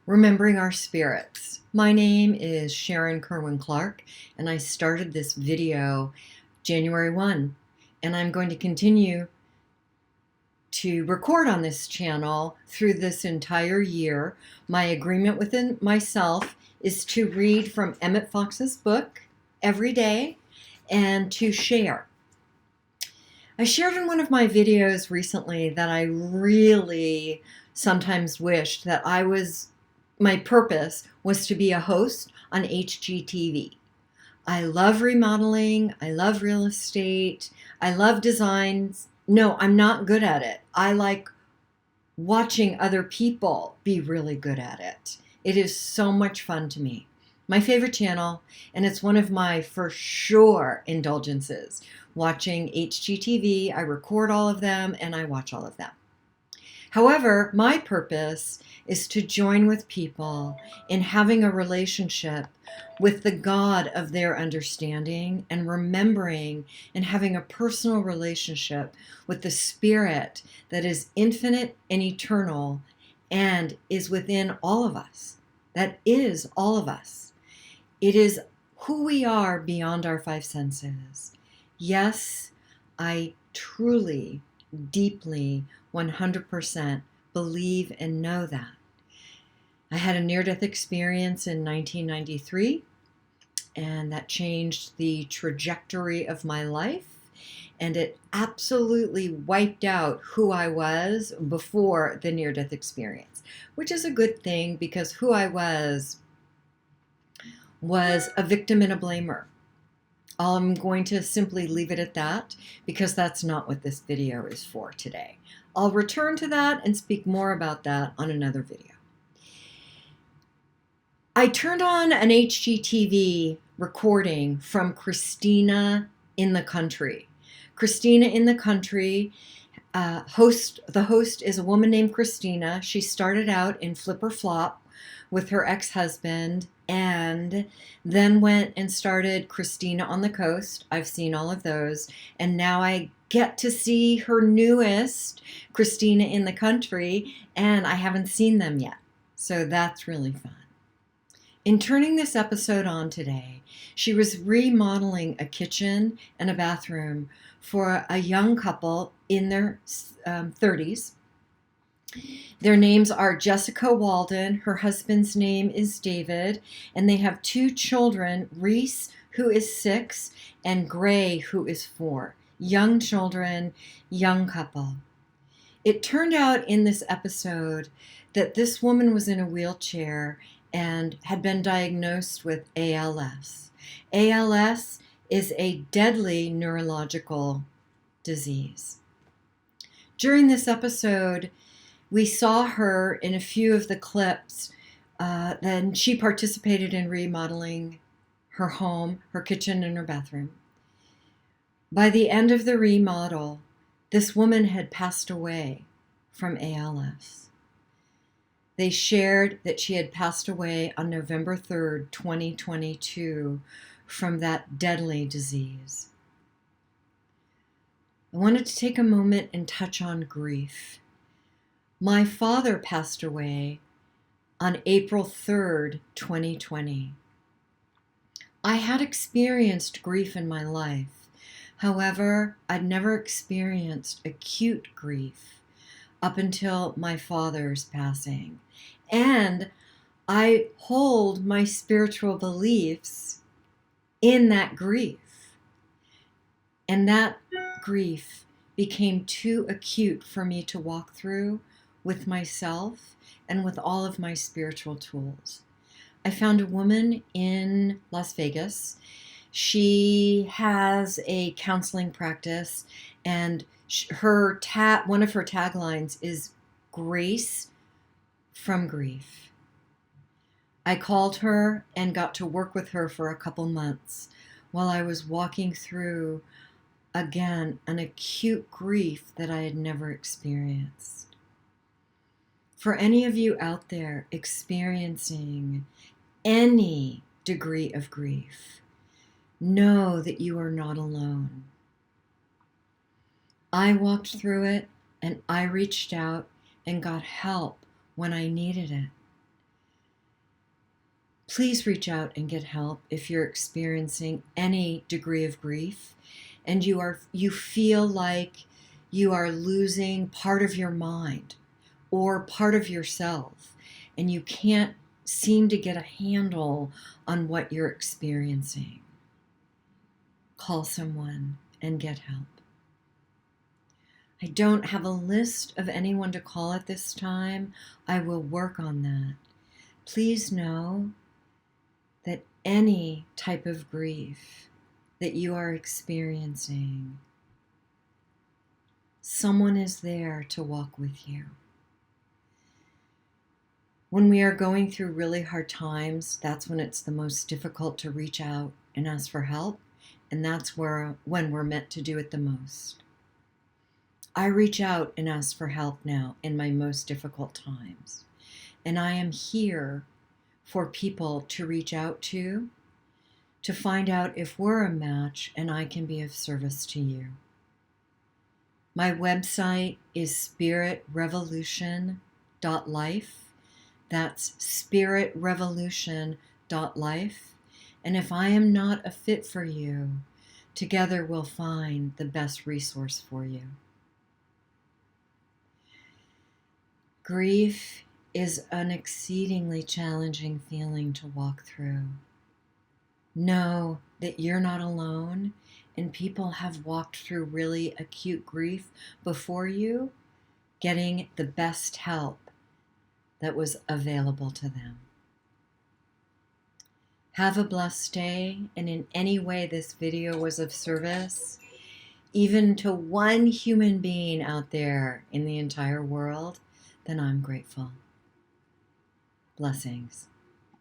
Remembering Our Spirits. My name is Sharon Kerwin Clark, and I started this video January 1, and I'm going to continue to record on this channel through this entire year. My agreement within myself is to read from Emmett Fox's book every day and to share. I shared in one of my videos recently that I really sometimes wished that my purpose was to be a host on HGTV. I love remodeling. I love real estate. I love designs. No, I'm not good at it. I like watching other people be really good at it. It is so much fun to me. My favorite channel, and it's one of my for sure indulgences. Watching HGTV, I record all of them and I watch all of them. However, my purpose is to join with people in having a relationship with the God of their understanding and remembering and having a personal relationship with the Spirit that is infinite and eternal and is within all of us. That is all of us. It is who we are beyond our five senses. Yes, I truly, deeply, 100% believe and know that. I had a near-death experience in 1993, and that changed the trajectory of my life, and it absolutely wiped out who I was before the near-death experience, which is a good thing because who I was a victim and a blamer. I'm going to simply leave it at that because that's not what this video is for today. I'll return to that and speak more about that on another video. I turned on an HGTV recording from Christina in the Country. Christina in the Country, the host is a woman named Christina. She started out in Flip or Flop with her ex-husband and then went and started Christina on the Coast. I've seen all of those. And now I get to see her newest, Christina in the Country, and I haven't seen them yet. So that's really fun. In turning this episode on today, she was remodeling a kitchen and a bathroom for a young couple in their 30s. Their names are Jessica Walden, her husband's name is David, and they have two children, Reese, who is 6, and Gray, who is 4. Young children, young couple. It turned out in this episode that this woman was in a wheelchair and had been diagnosed with ALS. ALS is a deadly neurological disease. During this episode, we saw her in a few of the clips. Then she participated in remodeling her home, her kitchen, and her bathroom. By the end of the remodel, this woman had passed away from ALS. They shared that she had passed away on November 3rd, 2022, from that deadly disease. I wanted to take a moment and touch on grief. My father passed away on April 3rd, 2020. I had experienced grief in my life. However, I'd never experienced acute grief up until my father's passing. And I hold my spiritual beliefs in that grief. And that grief became too acute for me to walk through with myself and with all of my spiritual tools. I found a woman in Las Vegas. She has a counseling practice, and one of her taglines is Grace from Grief. I called her and got to work with her for a couple months while I was walking through, again, an acute grief that I had never experienced. For any of you out there experiencing any degree of grief, know that you are not alone. I walked through it and I reached out and got help when I needed it. Please reach out and get help if you're experiencing any degree of grief and you feel like you are losing part of your mind or part of yourself and you can't seem to get a handle on what you're experiencing. Call someone and get help. I don't have a list of anyone to call at this time. I will work on that. Please know that any type of grief that you are experiencing, someone is there to walk with you. When we are going through really hard times, that's when it's the most difficult to reach out and ask for help, and that's when we're meant to do it the most. I reach out and ask for help now in my most difficult times, and I am here for people to reach out to find out if we're a match and I can be of service to you. My website is spiritrevolution.life. That's spiritrevolution.life. And if I am not a fit for you, together we'll find the best resource for you. Grief is an exceedingly challenging feeling to walk through. Know that you're not alone, and people have walked through really acute grief before you, getting the best help that was available to them. Have a blessed day, and in any way this video was of service, even to one human being out there in the entire world, then I'm grateful. Blessings.